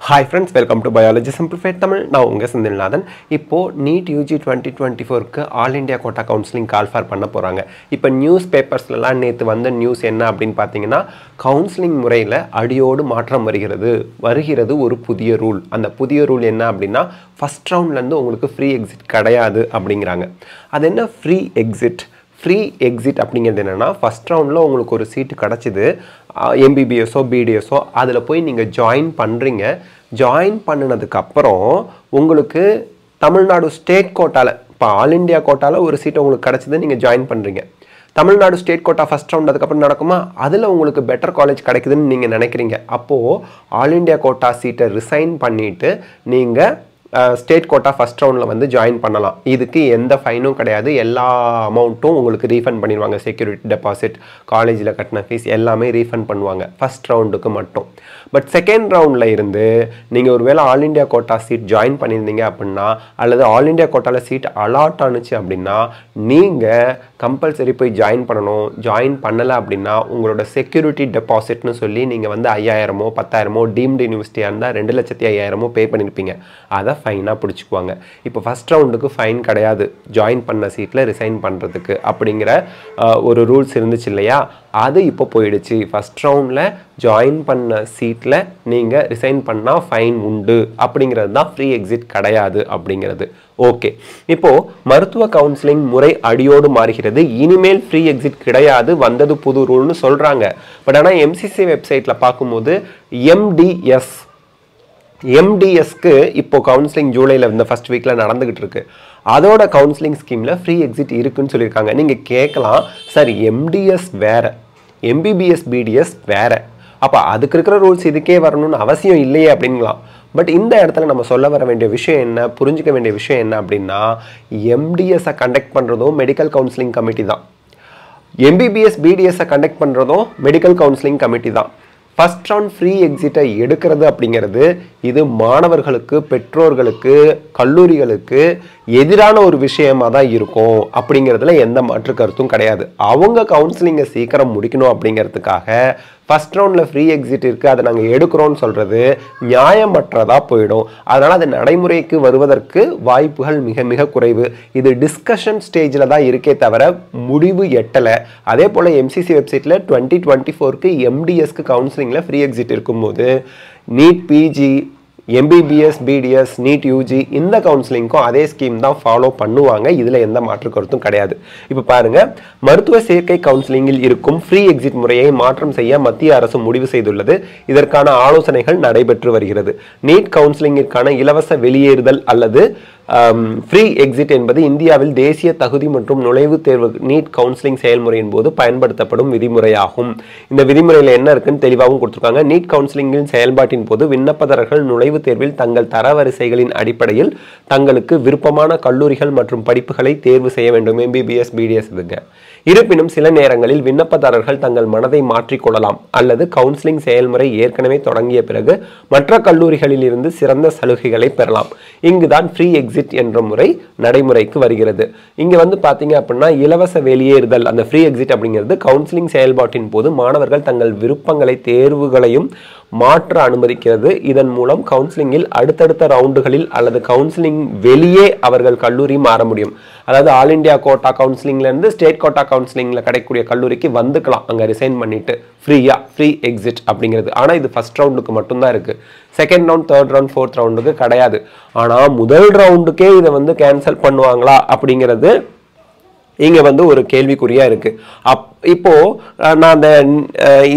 Hi friends, welcome to Biology Simplified Tamil. நான் உங்க செந்தில்நாதன். இப்போ NEET UG 2024க்கு all India quota counselling call for பண்ண போறாங்க. இப்போ நியூஸ் பேப்பர்ஸ்லலாம் நேத்து வந்த நியூஸ் என்ன அப்படினு பாத்தீங்கன்னா கவுன்சிலிங் முறையில அடியோடு மாற்றம் வருகிறது ஒரு புதிய ரூல். அந்த புதிய ரூல் என்ன அப்படினா ஃபர்ஸ்ட் ரவுண்ட்ல இருந்து உங்களுக்கு ஃப்ரீ எக்ஸிட் கிடையாது அப்படிங்கறாங்க. அது என்ன ஃப்ரீ எக்ஸிட்? ஃப்ரீ எக்ஸிட் அப்படிங்கிறது என்னன்னா ஃபர்ஸ்ட் ரவுண்ட்ல உங்களுக்கு ஒரு சீட் கிடைச்சது எம்பிபிஎஸ்ஓ பிடிஎஸ்ஓ அதில் போய் நீங்கள் ஜாயின் பண்ணுறீங்க. ஜாயின் பண்ணினதுக்கு அப்புறம் உங்களுக்கு தமிழ்நாடு ஸ்டேட் கோட்டாவில் இப்போ ஆல் இண்டியா கோட்டாவில் ஒரு சீட் உங்களுக்கு கிடைச்சது, நீங்கள் ஜாயின் பண்ணுறீங்க. Tamil Nadu state quota first round அதுக்கப்புறம் நடக்குமா, அதில் உங்களுக்கு பெட்டர் காலேஜ் கிடைக்குதுன்னு நீங்கள் நினைக்கிறீங்க. அப்போது ஆல் இண்டியா கோட்டா சீட்டை ரிசைன் பண்ணிவிட்டு நீங்கள் ஸ்டேட் கோட்டா ஃபர்ஸ்ட் ரவுண்டில் வந்து ஜாயின் பண்ணலாம். இதுக்கு எந்த ஃபைனும் கிடையாது. எல்லா அமௌண்ட்டும் உங்களுக்கு ரீஃபண்ட் பண்ணிடுவாங்க. செக்யூரிட்டி டெபாசிட், காலேஜில் கட்டின ஃபீஸ் எல்லாமே ரீஃபண்ட் பண்ணுவாங்க ஃபர்ஸ்ட் ரவுண்டுக்கு மட்டும். பட் செகண்ட் ரவுண்டில் இருந்து நீங்கள் ஒரு வேளை all India quota seat join பண்ணியிருந்தீங்க அப்படின்னா, அல்லது ஆல் இண்டியா கோட்டாவில் சீட் அலாட் ஆனுச்சு அப்படின்னா நீங்கள் கம்பல்சரி போய் ஜாயின் பண்ணணும். ஜாயின் பண்ணலை அப்படின்னா உங்களோட செக்யூரிட்டி டெபாசிட்னு சொல்லி நீங்கள் வந்து 5000மோ 10,000மோ டீம்டு யூனிவர்சிட்டியாக இருந்தால் 2,50,000 பே பண்ணியிருப்பீங்க. அதை ஃபைனாக பிடிச்சிக்குவாங்க. இப்போ ஃபர்ஸ்ட் ரவுண்டுக்கு ஃபைன் கிடையாது ஜாயின் பண்ண சீட்டில் ரிசைன் பண்ணுறதுக்கு அப்படிங்கிற ஒரு ரூல்ஸ் இருந்துச்சு இல்லையா, அது இப்போ போயிடுச்சு. ஃபர்ஸ்ட் ரவுண்டில் ஜாயின் பண்ண சீட்டில் நீங்கள் ரிசைன் பண்ணால் ஃபைன் உண்டு அப்படிங்கிறது தான் ஃப்ரீ எக்ஸிட் கிடையாது அப்படிங்கிறது. ஓகே, இப்போது மருத்துவ கவுன்சிலிங் முறை அடியோடு மாறுகிறது. இனிமேல் ஃப்ரீ எக்ஸிட் கிடையாது, வந்தது புது ரூல்னு சொல்கிறாங்க. பட் ஆனால் எம்சிசி வெப்சைட்டில் பார்க்கும்போது எம்டிஎஸ்க்கு இப்போ கவுன்சிலிங் ஜூலையில் இந்த ஃபர்ஸ்ட் வீக்கில் நடந்துகிட்டு இருக்கு. அதோட கவுன்சிலிங் ஸ்கீமில் ஃப்ரீ எக்ஸிட் இருக்குன்னு சொல்லியிருக்காங்க. நீங்கள் கேட்கலாம், சார் எம்டிஎஸ் வேறு, எம்பிபிஎஸ் பிடிஎஸ் வேறு, அப்போ அதுக்கு இருக்கிற ரூல்ஸ் இதுக்கே வரணும்னு அவசியம் இல்லையே அப்படின்லாம். பட் இந்த இடத்துல நம்ம சொல்ல வர வேண்டிய விஷயம் என்ன, புரிஞ்சிக்க வேண்டிய விஷயம் என்ன அப்படின்னா, எம்டிஎஸ்ஸை கண்டக்ட் பண்ணுறதும் மெடிக்கல் கவுன்சிலிங் கமிட்டி தான், எம்பிபிஎஸ் பிடிஎஸ்ஸை கண்டக்ட் பண்ணுறதும் மெடிக்கல் கவுன்சிலிங் கமிட்டி தான். ஃபர்ஸ்ட் ரவுண்ட் ஃப்ரீ எக்ஸிட்டை எடுக்கிறது அப்படிங்கிறது இது மாணவர்களுக்கு, பெற்றோர்களுக்கு, கல்லூரிகளுக்கு எதிரான ஒரு விஷயமா தான் இருக்கும் அப்படிங்கிறதுல எந்த மாற்று கருத்தும் கிடையாது. அவங்க கவுன்சிலிங்கை சீக்கிரம் முடிக்கணும் அப்படிங்கிறதுக்காக ஃபர்ஸ்ட் ரவுண்டில் ஃப்ரீ எக்ஸிட் இருக்குது, அதை நாங்கள் எடுக்கிறோன்னு சொல்கிறது நியாயமற்றதாக போயிடும். அதனால் அது நடைமுறைக்கு வருவதற்கு வாய்ப்புகள் மிக மிக குறைவு. இது டிஸ்கஷன் ஸ்டேஜில் தான் இருக்கே தவிர முடிவு எட்டலை. அதே போல் எம்சிசி வெப்சைட்டில் 2024க்கு எம்டிஎஸ்க்கு கவுன்சிலிங்கில் ஃப்ரீ எக்ஸிட் இருக்கும்போது NEET PG, MBBS BDS, NEET UG இந்த கவுன்சிலிங்க்கும் அதே ஸ்கீம் தான் ஃபாலோ பண்ணுவாங்க. இதில் எந்த மாற்று கருத்தும் கிடையாது. இப்போ பாருங்க, மருத்துவ சேர்க்கை கவுன்சிலிங்கில் இருக்கும் ஃப்ரீ எக்ஸிட் முறையை மாற்றம் செய்ய மத்திய அரசு முடிவு செய்துள்ளது. இதற்கான ஆலோசனைகள் நடைபெற்று வருகிறது. நீட் கவுன்சிலிங்கிற்கான இலவச வெளியேறுதல் அல்லது ஃப்ரீ எக்ஸிட் என்பது இந்தியாவில் தேசிய தகுதி மற்றும் நுழைவுத் தேர்வு நீட் கவுன்சிலிங் செயல்முறையின் போது பயன்படுத்தப்படும் விதிமுறையாகும். இந்த விதிமுறையில் என்ன இருக்குன்னு தெளிவாகவும் கொடுத்துருக்காங்க. நீட் கவுன்சிலிங்கின் செயல்பாட்டின் போது விண்ணப்பதாரர்கள் நுழைவுத் தேர்வில் தங்கள் தரவரிசைகளின் அடிப்படையில் தங்களுக்கு விருப்பமான கல்லூரிகள் மற்றும் படிப்புகளை தேர்வு செய்ய வேண்டும். எம்பிபிஎஸ் பிடிஎஸ் இதுங்க. இருப்பினும் சில நேரங்களில் விண்ணப்பதாரர்கள் தங்கள் மனதை மாற்றிக்கொள்ளலாம் அல்லது கவுன்சிலிங் செயல்முறை ஏற்கனவே தொடங்கிய பிறகு மற்ற கல்லூரிகளில் இருந்து சிறந்த சலுகைகளை பெறலாம். இங்குதான் ஃப்ரீ எக்ஸிட் என்ற முறை நடைமுறைக்கு வருகிறது. இங்க வந்து பாத்தீங்க அப்படின்னா இலவச வெளியேறுதல், அந்த ஃப்ரீ எக்ஸிட் அப்படிங்கிறது கவுன்சிலிங் செயல்பாட்டின் போது மாணவர்கள் தங்கள் விருப்பங்களை தேர்வுகளையும் மாற்ற அனுமதிக்கிறது. இதன் மூலம் கவுன்சிலிங்கில் அடுத்தடுத்த ரவுண்டுகளில் அல்லது கவுன்சிலிங் வெளியே அவர்கள் கல்லூரி மாற முடியும். அதாவது ஆல் இண்டியா கோட்டா கவுன்சிலிங்ல இருந்து ஸ்டேட் கோட்டா கவுன்சிலிங்ல கிடைக்கக்கூடிய கல்லூரிக்கு வந்துக்கலாம் அங்க ரிசைன் பண்ணிட்டு ஃப்ரீ எக்ஸிட் அப்படிங்கிறது. ஆனா இது ஃபர்ஸ்ட் ரவுண்டுக்கு மட்டும்தான் இருக்கு. Second round, third round, fourth ரவுண்டுக்கு கிடையாது. ஆனா முதல் ரவுண்டுக்கே இதை வந்து கேன்சல் பண்ணுவாங்களா அப்படிங்கிறது இங்க வந்து ஒரு கேள்விக்குறியா இருக்கு. இப்போ நான் அந்த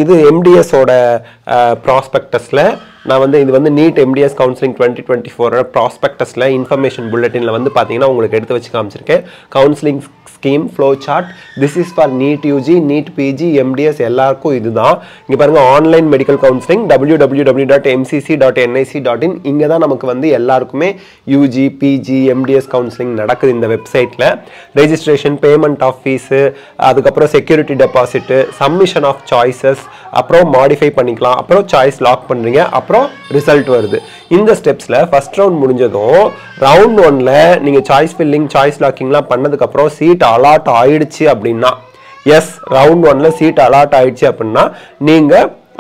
இது எம்டிஎஸோட ப்ராஸ்பெக்டஸ்ல நான் வந்து இது வந்து நீட் எம்டிஎஸ் கவுன்சிலிங் 2024 ப்ராஸ்பெக்டஸ்ல இன்ஃபர்மேஷன் புல்லட்டின்ல வந்து பாத்தீங்கன்னா உங்களுக்கு எடுத்து வச்சு காமிச்சிருக்கேன். Counselling scheme flow chart, this is for NEET UG, NEET PG, MDS எல்லாருக்கும் இதுதான். இங்க பாருங்க, ஆன்லைன் மெடிக்கல் கவுன்சிலிங் www.mcc.nic.in. இங்க தான் நமக்கு வந்து எல்லாருக்குமே யூஜி, பிஜி, எம்டிஎஸ் கவுன்சிலிங் நடக்குது இந்த வெப்சைட்ல. ரெஜிஸ்ட்ரேஷன், பேமெண்ட் ஆஃப் ஃபீஸ், அதுக்கப்புறம் security deposit, submission of choices, அப்புறம் மாடிஃபை பண்ணிக்கலாம், அப்புறம் சாய்ஸ் லாக் பண்றீங்க, அப்புறம் ரிசல்ட் வருது. இந்த ஸ்டெப்ஸ்ல ஃபர்ஸ்ட் ரவுண்ட் முடிஞ்சதும் ரவுண்ட் 1ல நீங்க சாய்ஸ் ஃபில்லிங், சாய்ஸ் லாக்கிங்லாம் பண்ணதுக்கு அப்புறம் சீட் அலாட் ஆயிடுச்சு அப்படின்னா, எஸ் ரவுண்ட் 1ல சீட் அலாட் ஆயிடுச்சு அப்படின்னா நீங்க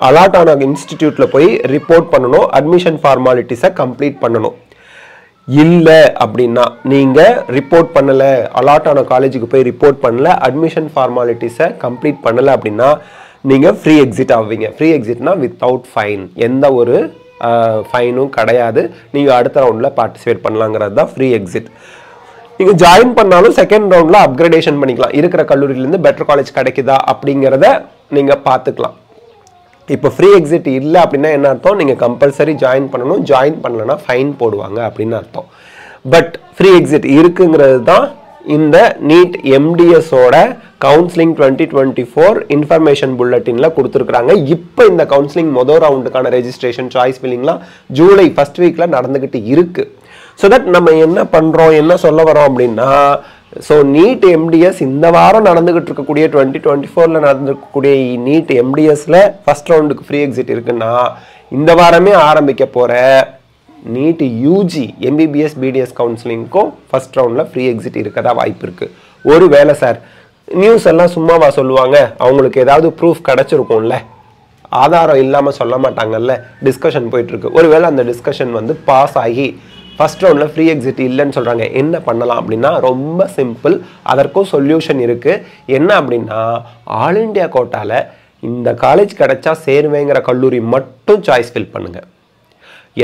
அலாட் ஆன இன்ஸ்டிடியூட்டில் போய் ரிப்போர்ட் பண்ணணும், அட்மிஷன் ஃபார்மாலிட்டிஸை கம்ப்ளீட் பண்ணணும். இல்லை அப்படின்னா நீங்கள் ரிப்போர்ட் பண்ணலை, அலாட் ஆன காலேஜுக்கு போய் ரிப்போர்ட் பண்ணல, அட்மிஷன் ஃபார்மாலிட்டிஸை கம்ப்ளீட் பண்ணலை அப்படின்னா நீங்கள் ஃப்ரீ எக்ஸிட் ஆவீங்க. ஃப்ரீ எக்ஸிட்னா வித்தவுட் ஃபைன், எந்த ஒரு ஃபைனும் கிடையாது. நீங்கள் அடுத்த ரவுண்டில் பார்ட்டிசிபேட் பண்ணலாங்கிறது தான் ஃப்ரீ எக்ஸிட். நீங்கள் ஜாயின் பண்ணாலும் செகண்ட் ரவுண்டில் அப்கிரேடேஷன் பண்ணிக்கலாம். இருக்கிற கல்லூரியிலேருந்து பெட்டர் காலேஜ் கிடைக்குதா அப்படிங்கிறத நீங்கள் பார்த்துக்கலாம். இப்போ ஃப்ரீ எக்ஸிட் இல்லை அப்படின்னா என்ன அர்த்தம்? நீங்கள் கம்பல்சரி ஜாயின் பண்ணணும், ஜாயின் பண்ணலன்னா ஃபைன் போடுவாங்க அப்படின்னு அர்த்தம். பட் ஃப்ரீ எக்ஸிட் இருக்குங்கிறது தான் இந்த நீட் எம்டிஎஸோட கவுன்சிலிங் 2024 இன்ஃபர்மேஷன் புல்லட்டினில் கொடுத்துருக்குறாங்க. இப்போ இந்த கவுன்சிலிங் மொதல் ரவுண்டுக்கான ரெஜிஸ்ட்ரேஷன், சாய்ஸ் ஃபில்லிங்லாம் ஜூலை ஃபர்ஸ்ட் வீக்கில் நடந்துக்கிட்டு இருக்குது. ஸோ தட் நம்ம என்ன பண்ணுறோம், என்ன சொல்ல வரோம் அப்படின்னா, ஸோ நீட் எம்டிஎஸ் இந்த வாரம் நடந்துகிட்டு இருக்கக்கூடிய 2024 நடந்துக்கூடிய நீட் எம்டிஎஸ்ல ஃபர்ஸ்ட் ரவுண்டுக்கு ஃப்ரீ எக்ஸிட் இருக்குன்னா, இந்த வாரமே ஆரம்பிக்க போகிற நீட் யூஜி எம்பிபிஎஸ் பிடிஎஸ் கவுன்சிலிங்க்கும் ஃபர்ஸ்ட் ரவுண்டில் ஃப்ரீ எக்ஸிட் இருக்கதா வாய்ப்பு இருக்குது. ஒரு வேளை சார் நியூஸ் எல்லாம் சும்மாவா சொல்லுவாங்க, அவங்களுக்கு ஏதாவது ப்ரூஃப் கிடச்சிருக்கும்ல, ஆதாரம் இல்லாமல் சொல்ல மாட்டாங்கல்ல, டிஸ்கஷன் போயிட்டுருக்கு. ஒருவேளை அந்த டிஸ்கஷன் வந்து பாஸ் ஆகி ஃபர்ஸ்ட் ரவுண்டில் ஃப்ரீ எக்ஸிட் இல்லைன்னு சொல்கிறாங்க. என்ன பண்ணலாம் அப்படின்னா ரொம்ப சிம்பிள், அதற்கும் சொல்யூஷன் இருக்குது. என்ன அப்படின்னா, ஆல் இண்டியா கோட்டாவில் இந்த காலேஜ் கிடைச்சா சேருவேங்கிற கல்லூரி மட்டும் சாய்ஸ் ஃபில் பண்ணுங்கள்.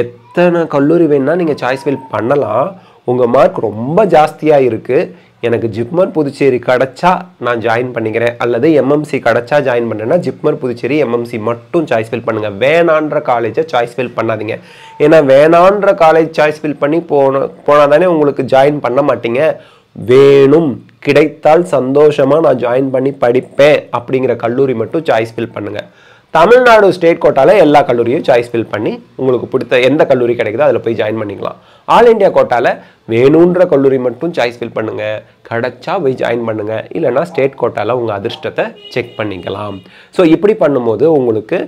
எத்தனை கல்லூரி வேணுன்னா நீங்கள் சாய்ஸ் ஃபில் பண்ணலாம். உங்கள் மார்க் ரொம்ப ஜாஸ்தியாக இருக்குது, எனக்கு ஜிப்மர் புதுச்சேரி கிடச்சா நான் ஜாயின் பண்ணிக்கிறேன், அல்லது எம்எம்சி கிடச்சா ஜாயின் பண்ணுறேன்னா ஜிப்மர் புதுச்சேரி எம்எம்சி மட்டும் சாய்ஸ் ஃபில் பண்ணுங்கள். வேணான்ற காலேஜை சாய்ஸ் ஃபில் பண்ணாதீங்க. ஏன்னா வேணான்ற காலேஜ் சாய்ஸ் ஃபில் பண்ணி போனால் தானே உங்களுக்கு ஜாயின் பண்ண மாட்டீங்க. வேணும், கிடைத்தால் சந்தோஷமாக நான் ஜாயின் பண்ணி படிப்பேன் அப்படிங்கிற கல்லூரி மட்டும் சாய்ஸ் ஃபில் பண்ணுங்கள். தமிழ்நாடு ஸ்டேட் கோட்டாவில் எல்லா கல்லூரியும் சாய்ஸ் ஃபில் பண்ணி உங்களுக்கு பிடித்த எந்த கல்லூரி கிடைக்குதோ அதில் போய் ஜாயின் பண்ணிக்கலாம். ஆல் இண்டியா கோட்டாவில் வேணுன்ற கல்லூரி மட்டும் சாய்ஸ் ஃபில் பண்ணுங்கள், கிடைச்சா போய் ஜாயின் பண்ணுங்கள். இல்லைனா ஸ்டேட் கோட்டாவில் உங்கள் அதிர்ஷ்டத்தை செக் பண்ணிக்கலாம். ஸோ இப்படி பண்ணும்போது உங்களுக்கு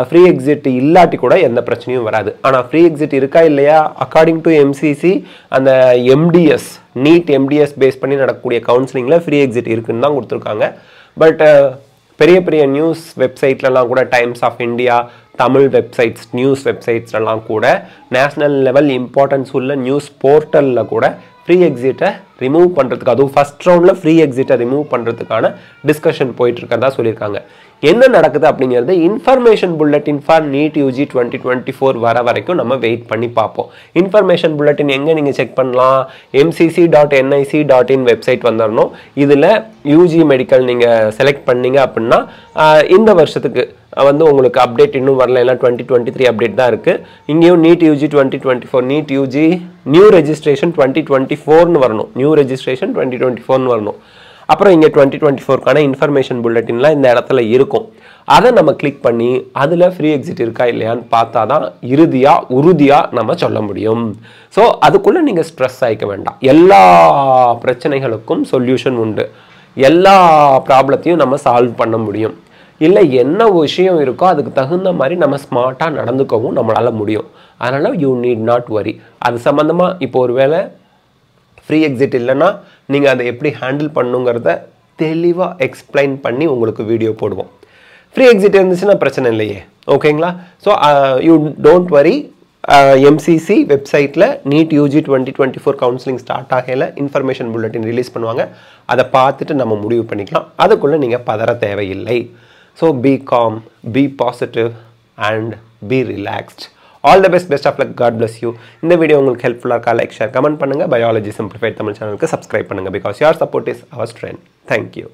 ஃப்ரீ எக்ஸிட் இல்லாட்டி கூட எந்த பிரச்சனையும் வராது. ஆனால் ஃப்ரீ எக்ஸிட் இருக்கா இல்லையா, அக்கார்டிங் டு எம்சிசி அந்த எம்டிஎஸ் நீட் எம்டிஎஸ் பேஸ் பண்ணி நடக்கக்கூடிய கவுன்சிலிங்கில் ஃப்ரீ எக்ஸிட் இருக்குன்னு தான் கொடுத்துருக்காங்க. பட் பெரிய பெரிய நியூஸ் வெப்சைட்லலாம் கூட, Times of India, Tamil websites, news வெப்சைட்ஸ்லாம் கூட, நேஷ்னல் லெவல் இம்பார்ட்டன்ஸ் உள்ள நியூஸ் போர்ட்டலில் கூட ஃப்ரீ எக்ஸிட்டை ரிமூவ் பண்ணுறதுக்கு, அதுவும் ஃபர்ஸ்ட் ரவுண்டில் ஃப்ரீ எக்ஸிட்டை ரிமூவ் பண்ணுறதுக்கான டிஸ்கஷன் போயிட்டுருக்கதா சொல்லியிருக்காங்க. என்ன நடக்குது அப்படிங்கிறது information bulletin for NEET UG 2024 வர வரைக்கும் நம்ம வெயிட் பண்ணி பார்ப்போம். இன்ஃபர்மேஷன் புல்லட்டின் எங்கே நீங்கள் செக் பண்ணலாம், mcc.nic.in வெப்சைட் வந்துடணும். இதில் யூஜி மெடிக்கல் நீங்கள் செலக்ட் பண்ணீங்க அப்படின்னா இந்த வருஷத்துக்கு வந்து உங்களுக்கு அப்டேட் இன்னும் வரல, எல்லாம் 2023 அப்டேட் தான் இருக்குது. இங்கேயும் NEET UG 2024, NEET UG new registration 2024ன்னு வரணும், நியூ ரெஜிஸ்ட்ரேஷன் 2024ன்னு வரணும். அப்புறம் இங்கே 2024க்கான இன்ஃபர்மேஷன் புல்லட்டின்லாம் இந்த இடத்துல இருக்கும். அதை நம்ம கிளிக் பண்ணி அதில் ஃப்ரீ எக்ஸிட் இருக்கா இல்லையான்னு பார்த்தா தான் உறுதியாக நம்ம சொல்ல முடியும். ஸோ அதுக்குள்ளே நீங்கள் ஸ்ட்ரெஸ் ஆகிக்க வேண்டாம். எல்லா பிரச்சனைகளுக்கும் சொல்யூஷன் உண்டு, எல்லா ப்ராப்ளத்தையும் நம்ம சால்வ் பண்ண முடியும். இல்லை என்ன விஷயம் இருக்கோ அதுக்கு தகுந்த மாதிரி நம்ம ஸ்மார்ட்டாக நடந்துக்கவும் நம்மளால் முடியும். அதனால் யூ நீட் நாட் வரி. அது சம்மந்தமாக இப்போ ஒரு வேளை ஃப்ரீ எக்ஸிட் இல்லைன்னா நீங்கள் அதை எப்படி ஹேண்டில் பண்ணுங்கிறத தெளிவாக எக்ஸ்பிளைன் பண்ணி உங்களுக்கு வீடியோ போடுவோம். ஃப்ரீ எக்ஸிட் இருந்துச்சுன்னா பிரச்சனை இல்லையே, ஓகேங்களா? So you don't worry. MCC வெப்சைட்டில் நீட் யூஜி 2024 கவுன்சிலிங் ஸ்டார்ட் ஆகையில் இன்ஃபர்மேஷன் புல்லட்டின் ரிலீஸ் பண்ணுவாங்க. அதை பார்த்துட்டு நம்ம முடிவு பண்ணிக்கலாம். அதுக்குள்ளே நீங்கள் பதற தேவையில்லை. So be calm, be positive and be relaxed. All the best of luck. God bless you. இந்த வீடியோ உங்களுக்கு ஹெல்ப்ஃபுல்லாக இருக்கா? லைக், ஷேர், கமெண்ட் பண்ணுங்கள். பயாலஜி சிம்பிளிஃபைட் தமிழ் சேனலுக்கு சப்ஸ்கிரைப் பண்ணுங்கள். Because your support is our strength. Thank you.